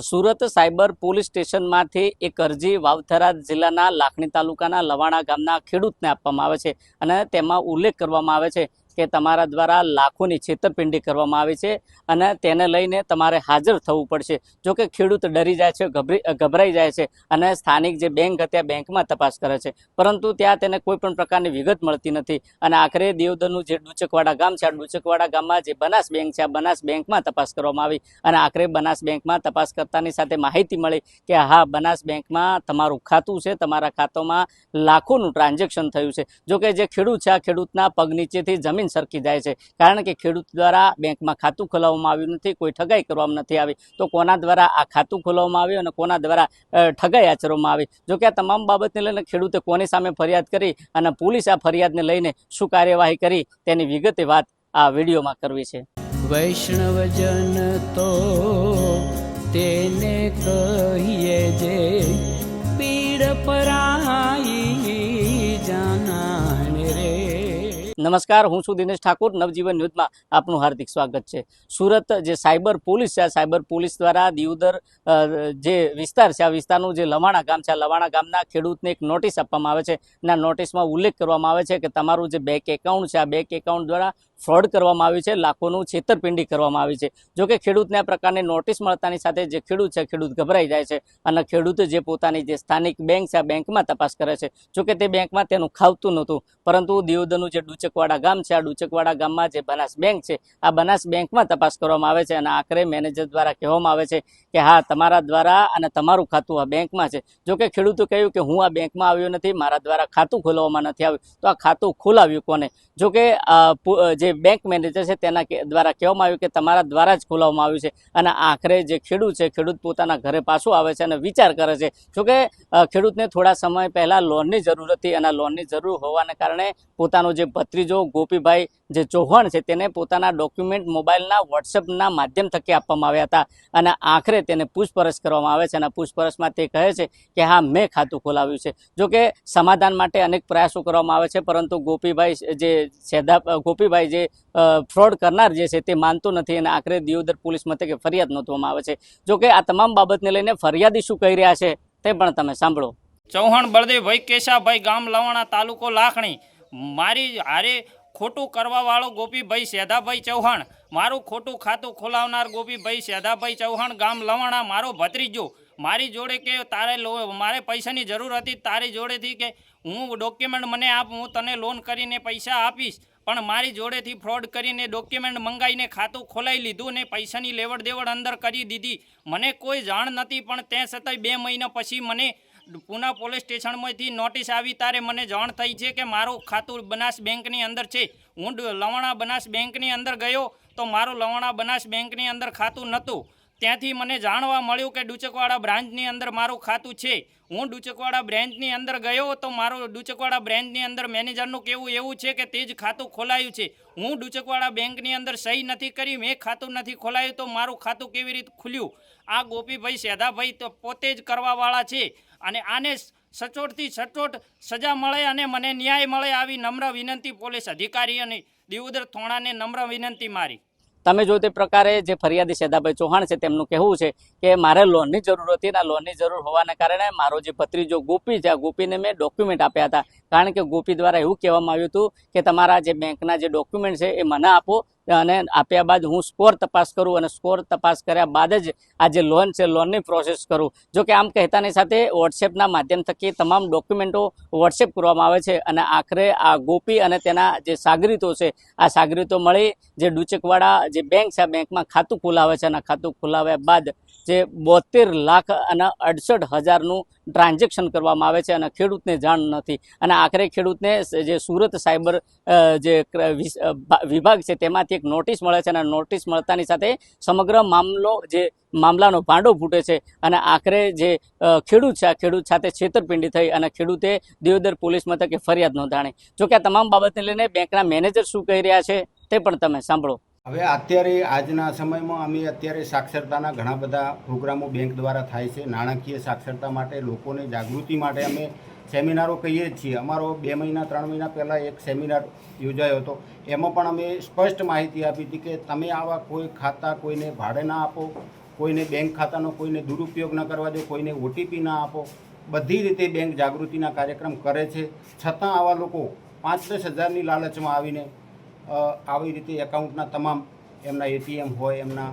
Surat cyber police સ્ટેશનમાંથી એક અરજી વાવથરા જિલ્લાના લાખણી તાલુકાના લવાણા ગામના ખેડૂતને આપવામાં આવે છે અને તેમાં ઉલ્લેખ કરવામાં આવે છે કે તમારા દ્વારા લાખોની છેતરપિંડી કરવામાં આવી છે અને તેને લઈને તમારે હાજર થવું પડશે। જો કે ખેડૂત ડરી જાય છે, ગભરાઈ જાય છે અને સ્થાનિક જે બેંક હતી બેંકમાં તપાસ કરે છે, પરંતુ ત્યાં તેને કોઈ પણ પ્રકારની વિગત મળતી નથી અને આખરે દિયોદરનું જે ડુચકવાડા ગામ છે, આ ડુચકવાડા ગામમાં જે બનાસ બેંક છે, આ બનાસ બેંકમાં તપાસ કરવામાં આવી અને આખરે બનાસ બેંકમાં તપાસ કરતાની સાથે માહિતી મળી કે હા, બનાસ બેંકમાં તમારું ખાતું છે, તમારા ખાતામાં લાખોનું ટ્રાન્ઝેક્શન થયું છે। જો કે જે ખેડૂત છે, આ ખેડૂતના પગ નીચેથી જમીન સરકી જાય છે, કારણ કે ખેડૂત દ્વારા બેંકમાં ખાતું ખોલાવવામાં આવ્યું નથી, કોઈ ઠગાઈ કરવામાં નથી આવી, તો કોના દ્વારા આ ખાતું ખોલાવવામાં આવ્યું અને કોના દ્વારા ઠગાઈ આચરવામાં આવી। જો કે આ તમામ બાબતને લઈને ખેડૂતે કોની સામે ફરિયાદ કરી અને પોલીસ આ ફરિયાદને લઈને શું કાર્યવાહી કરી તેની વિગતે વાત આ વિડીયોમાં કરવી છે। વૈષ્ણવજન તો તેને કહીએ જે પીડ પરાઈ જાનાને રે। નમસ્કાર, હું છું દિનેશ ઠાકોર, નવજીવન ન્યૂઝમાં આપનું હાર્દિક સ્વાગત છે। સુરત જે સાયબર પોલીસ છે, આ સાયબર પોલીસ દ્વારા દિયોદર જે વિસ્તાર છે, આ વિસ્તારનું જે લવાણા ગામ છે, આ લવાણા ગામના ખેડૂતને એક નોટિસ આપવામાં આવે છે અને આ નોટિસમાં ઉલ્લેખ કરવામાં આવે છે કે તમારું જે બેંક એકાઉન્ટ છે, આ બેંક એકાઉન્ટ દ્વારા ફ્રોડ કરવામાં આવ્યું છે, લાખોનું છેતરપિંડી કરવામાં આવી છે। જો કે ખેડૂતને આ પ્રકારની નોટિસ મળતાની સાથે જે ખેડૂત છે, ખેડૂત ગભરાઈ જાય છે અને ખેડૂત જે પોતાની જે સ્થાનિક બેંક છે, આ બેંકમાં તપાસ કરે છે। જો કે તે બેંકમાં તેનું ખાવતું નહોતું, પરંતુ દિયોદરનું જે ડુચકવાડા ગામ છે, આ ડુચકવાડા ગામમાં જે બનાસ બેંક છે, આ બનાસ બેંકમાં તપાસ કરવામાં આવે છે અને આખરે મેનેજર દ્વારા કહેવામાં આવે છે કે હા, તમારા દ્વારા અને તમારું ખાતું આ બેંકમાં છે। જો કે ખેડૂતે કહ્યું કે હું આ બેંકમાં આવ્યો નથી, મારા દ્વારા ખાતું ખોલાવવામાં નથી આવ્યું, તો આ ખાતું ખોલાવ્યું કોને? જો કે જે બેંક મેનેજર છે તેના દ્વારા કહેવામાં આવ્યું કે તમારા દ્વારા જ ખોલાવવામાં આવ્યું છે અને આખરે જે ખેડૂત છે, ખેડૂત પોતાના ઘરે પાછું આવે છે અને વિચાર કરે છે। જો કે ખેડૂતને થોડા સમય પહેલા લોનની જરૂર હતી અને લોનની જરૂર હોવાને કારણે પોતાનો જે ભત્રીજો ગોપીભાઈ જે ચૌહાણ છે તેને પોતાના ડોક્યુમેન્ટ મોબાઈલના વોટ્સએપના માધ્યમ થકી આપવામાં આવ્યા હતા અને આખરે તેને પૂછપરછ કરવામાં આવે છે અને પૂછપરછમાં તે કહે છે કે હા, મેં ખાતું ખોલાવ્યું છે। જો કે સમાધાન માટે અનેક પ્રયાસો કરવામાં આવે છે, પરંતુ ગોપીભાઈ જે ફ્રોડ કરનાર જે છે તે માનતો નથી અને આખરે દિયોદર પોલીસ મથકે ફરિયાદ નોંધવામાં આવે છે। જો કે આ તમામ બાબતને લઈને ફરિયાદી શું કહી રહ્યા છે તે પણ તમે સાંભળો। ચૌહાણ બળદેવભાઈ કેશાભાઈ, ગામ લવાણા, તાલુકો લાખણી। મારી હારે ખોટું કરવા વાળો ગોપીભાઈ સેધાભાઈ ચૌહાણ, મારું ખોટું ખાતું ખોલાવનાર ગોપીભાઈ સેધાભાઈ ચૌહાણ, ગામ લવાણા, મારો ભત્રીજો મારી જોડે કે મારે પૈસાની જરૂર હતી તારી જોડેથી કે હું ડોક્યુમેન્ટ મને આપ, હું તને લોન કરીને પૈસા આપીશ, પણ મારી જોડેથી ફ્રોડ કરીને ડોક્યુમેન્ટ મંગાવીને ખાતું ખોલાવી લીધું ને પૈસાની લેવડ દેવડ અંદર કરી દીધી। મને કોઈ જાણ નથી, પણ તે છતાંય 2 મહિના પછી મને પૂના પોલીસ સ્ટેશનમાંથી નોટિસ આવી, ત્યારે મને જાણ થઈ છે કે મારું ખાતું બનાસ બેંકની અંદર છે। હું લવાણા બનાસ બેંકની અંદર ગયો તો મારું લવાણા બનાસ બેંકની અંદર ખાતું નહોતું। ત્યાંથી મને જાણવા મળ્યું કે ડુચકવાડા બ્રાન્ચની અંદર મારું ખાતું છે। હું ડુચકવાડા બ્રાન્ચની અંદર ગયો તો મારું ડુચકવાડા બ્રાન્ચની અંદર મેનેજરનું કહેવું એવું છે કે તે જ ખાતું ખોલાયું છે। હું ડુચકવાડા બેંકની અંદર સહી નથી કરી, મેં ખાતું નથી ખોલાયું, તો મારું ખાતું કેવી રીતે ખુલ્યું? આ ગોપીભાઈ સેધાભાઈ તો પોતે જ કરવાવાળા છે અને આને સચોટથી સચોટ સજા મળે અને મને ન્યાય મળે આવી નમ્ર વિનંતી પોલીસ અધિકારી અને દિયોદર થોણાને નમ્ર વિનંતી મારી। તમે જો તે પ્રકારે જે ફરિયાદી સેધાભાઈ ચૌહાણ છે તેમનું કહેવું છે કે મારે લોનની જરૂર હતી અને લોનની જરૂર હોવાને કારણે મારો જે ભત્રીજો ગોપી છે, આ ગોપીને મેં ડોક્યુમેન્ટ આપ્યા હતા, કારણ કે ગોપી દ્વારા એવું કહેવામાં આવ્યું હતું કે તમારા જે બેંકના જે ડોક્યુમેન્ટ છે એ મને આપો અને આપ્યા બાદ હું સ્કોર તપાસ કરું અને સ્કોર તપાસ કર્યા બાદ જ આ જે લોન છે લોનની પ્રોસેસ કરું। જો કે આમ કહેતાની સાથે વોટ્સએપના માધ્યમ થકી તમામ ડોક્યુમેન્ટો વોટ્સએપ કરવામાં આવે છે અને આખરે આ ગોપી અને તેના જે સાગરીતો છે, આ સાગરીતો મળી જે ડુચકવાડા જે બેંક છે, આ બેંકમાં ખાતું ખોલાવે છે અને ખાતું ખોલાવ્યા બાદ જે 72,68,000નું ટ્રાન્ઝેક્શન કરવામાં આવે છે અને ખેડૂતને જાણ નથી અને આખરે ખેડૂતને જે સુરત સાયબર જે વિભાગ છે તેમાંથી એક નોટિસ મળે છે અને નોટિસ મળતાની સાથે સમગ્ર મામલાનો ભાંડો ફૂટે છે અને આખરે જે ખેડૂત છે, આ ખેડૂત સાથે છેતરપિંડી થઈ અને ખેડૂતે દિયોદર પોલીસ મથકે ફરિયાદ નોંધાણી। જો કે આ તમામ બાબતને લઈને બેંકના મેનેજર શું કહી રહ્યા છે તે પણ તમે સાંભળો। હવે અત્યારે આજના સમયમાં અમે અત્યારે સાક્ષરતાના ઘણા બધા પ્રોગ્રામો બેંક દ્વારા થાય છે। નાણાકીય સાક્ષરતા માટે, લોકોને જાગૃતિ માટે અમે સેમિનારો કહીએ જ છીએ। અમારો 2 મહિના 3 મહિના પહેલાં એક સેમિનાર યોજાયો હતો, એમાં પણ અમે સ્પષ્ટ માહિતી આપી હતી કે તમે આવા કોઈ ખાતા કોઈને ભાડે ના આપો, કોઈને બેંક ખાતાનો કોઈને દુરુપયોગ ન કરવા દો, કોઈને ઓટીપી ના આપો. બધી રીતે બેંક જાગૃતિના કાર્યક્રમ કરે છે. છતાં આવા લોકો 5-10 હજારની લાલચમાં આવીને આવી રીતે એકાઉન્ટના તમામ એમના એટીએમ હોય, એમના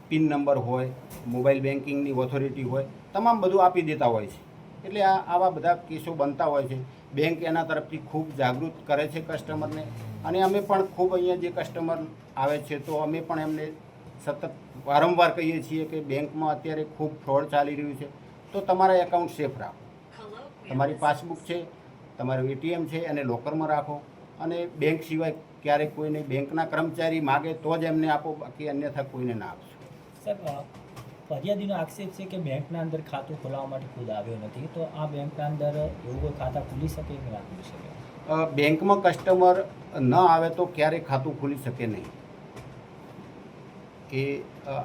પિન નંબર હોય, મોબાઈલ બેન્કિંગની ઓથોરિટી હોય, તમામ બધું આપી દેતા હોય છે. એટલે આવા બધા કેસો બનતા હોય છે. બેંક એના તરફથી ખૂબ જાગૃત કરે છે કસ્ટમરને, અને અમે પણ ખૂબ અહીંયા જે કસ્ટમર આવે છે તો અમે પણ એમને સતત વારંવાર કહીએ છીએ કે બેંકમાં અત્યારે ખૂબ ફ્રોડ ચાલી રહ્યું છે, તો તમારા એકાઉન્ટ સેફ રાખો. તમારી પાસબુક છે, તમારું એટીએમ છે, એને લોકરમાં રાખો, અને બેંક સિવાય ક્યારેક કોઈને બેંકના કર્મચારી માગે તો જ એમને આપો, બાકી અન્યથા કોઈને ના આપશો. સર, ફરિયાદીનો આક્ષેપ છે કે બેંકના અંદર ખાતું ખોલાવવા માટે ખુદ આવ્યો નથી, તો આ બેંકના અંદર એવું કોઈ ખાતા ખુલી શકે કે ના ખુલી શકે? બેંકમાં કસ્ટમર ન આવે તો ક્યારેય ખાતું ખુલી શકે નહીં.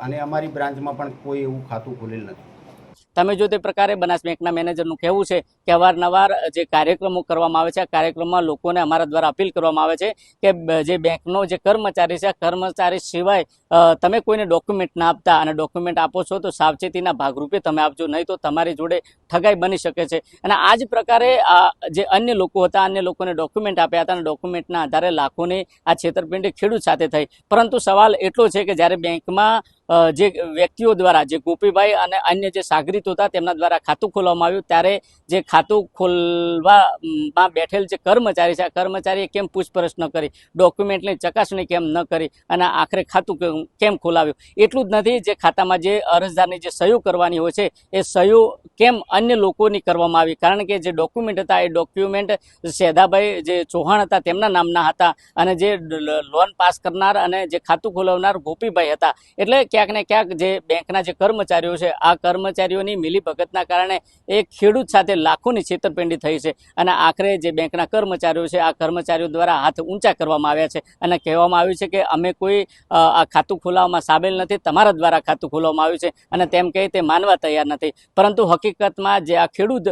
અને અમારી બ્રાન્ચમાં પણ કોઈ એવું ખાતું ખુલેલ નથી. તમે જો તે પ્રકારે બનાસ બેંકના મેનેજરનું કહેવું છે કે અવારનવાર જે કાર્યક્રમો કરવામાં આવે છે, આ કાર્યક્રમમાં લોકોને અમારા દ્વારા અપીલ કરવામાં આવે છે કે જે બેંકનો જે કર્મચારી છે, આ કર્મચારી સિવાય તમે કોઈને ડોક્યુમેન્ટ ના આપતા, અને ડોક્યુમેન્ટ આપો છો તો સાવચેતીના ભાગરૂપે તમે આપજો, નહીં તો તમારી જોડે ઠગાઈ બની શકે છે. અને આ જ પ્રકારે જે અન્ય લોકો હતા, અન્ય લોકોને ડોક્યુમેન્ટ આપ્યા હતા, અને ડોક્યુમેન્ટના આધારે લાખોની આ છેતરપિંડી ખેડૂત સાથે થઈ. પરંતુ સવાલ એટલો છે કે જ્યારે બેંકમાં જે વ્યક્તિઓ દ્વારા, જે ગોપીભાઈ અને અન્ય જે સાગરીતો હતા તેમના દ્વારા ખાતું ખોલવામાં આવ્યું, ત્યારે જે ખાતું ખોલવામાં બેઠેલ જે કર્મચારી છે, આ કર્મચારીએ કેમ પૂછપરછ ન કરી, ડોક્યુમેન્ટની ચકાસણી કેમ ન કરી, અને આખરે ખાતું કેમ ખોલાવ્યું? એટલું જ નથી, જે ખાતામાં જે અરજદારની જે સહીઓ કરવાની હોય છે એ સહીઓ કેમ અન્ય લોકોની કરવામાં આવી? કારણ કે જે ડોક્યુમેન્ટ હતા એ ડોક્યુમેન્ટ સેધાભાઈ જે ચૌહાણ હતા તેમના નામના હતા, અને જે લોન પાસ કરનાર અને જે ખાતું ખોલાવનાર ગોપીભાઈ હતા. એટલે ક્યાંક ને ક્યાંક જે બેંકના જે કર્મચારીઓ છે, આ કર્મચારીઓની મિલીભગતના કારણે એ ખેડૂત સાથે લાખોની છેતરપિંડી થઈ છે. અને આખરે જે બેંકના કર્મચારીઓ છે, આ કર્મચારીઓ દ્વારા હાથ ઊંચા કરવામાં આવ્યા છે, અને કહેવામાં આવ્યું છે કે અમે કોઈ આ ખાતું ખોલાવવામાં સામેલ નથી, તમારા દ્વારા ખાતું ખોલવામાં આવ્યું છે, અને તેમ કહી તે માનવા તૈયાર નથી. પરંતુ હકીકતમાં જે આ ખેડૂત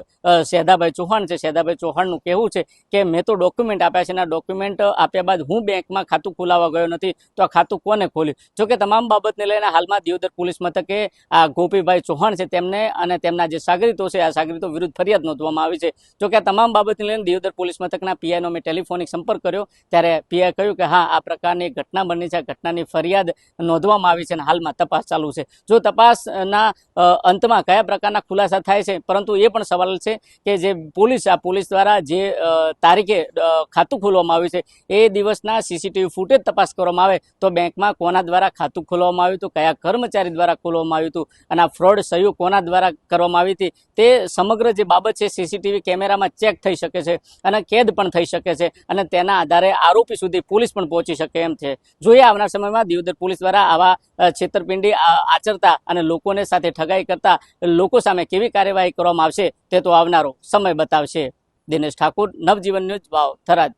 સેધાભાઈ ચૌહાણ છે, સેધાભાઈ ચૌહાણનું કહેવું છે કે મેં તો ડોક્યુમેન્ટ આપ્યા છે, અને આ ડોક્યુમેન્ટ આપ્યા બાદ હું બેંકમાં ખાતું ખોલાવવા ગયો નથી, તો આ ખાતું કોને ખોલ્યું? જોકે તમામ બાબતને લઈને હાલમાં દિયોદર પોલીસ મથકે આ ગોપીભાઈ ચૌહાણ છે તેમને અને તેમના જે સાગરીતો છે, આ સાગરીતો વિરુદ્ધ ફરિયાદ નોંધવામાં આવી છે. જોકે આ તમામ બાબતને લઈને દિયોદર પોલીસ મથકના પીઆઈનો મેં ટેલિફોનિક સંપર્ક કર્યો, ત્યારે પીઆઈ કહ્યું કે હા, આ પ્રકારની ઘટના બની છે, આ ઘટનાની ફરિયાદ નોંધવામાં આવી છે, અને હાલમાં તપાસ ચાલુ છે. જો તપાસના અંતમાં કયા પ્રકારના ખુલાસા થાય છે, પરંતુ એ પણ સવાલ છે કે જે પોલીસ દ્વારા જે તારીખે ખાતું ખોલવામાં આવ્યું છે એ દિવસના સીસીટીવી ફૂટેજ તપાસ કરવામાં આવે તો બેંકમાં કોના દ્વારા ખાતું ખોલવામાં આવ્યું હતું, કયા કર્મચારી દ્વારા ખોલવામાં આવ્યું હતું, અને આ ફ્રોડ સહીઓ કોના દ્વારા કરવામાં આવી હતી, તે સમગ્ર જે બાબત છે સીસીટીવી કેમેરામાં ચેક થઈ શકે છે, અને કેદ પણ થઈ શકે છે, અને તેના આધારે આરોપી સુધી પોલીસ પણ પહોંચી શકે એમ છે. જોઈએ આવનાર સમયમાં દિયોદર પોલીસ દ્વારા આવા છેતરપિંડી આચરતા અને લોકોને સાથે ઠગાઈ કરતા લોકો સામે કેવી કાર્યવાહી કરવામાં આવશે તે તો આવનારો સમય બતાવશે. દિનેશ ઠાકુર, નવજીવન ન્યૂઝ, વાવ, થરાદ.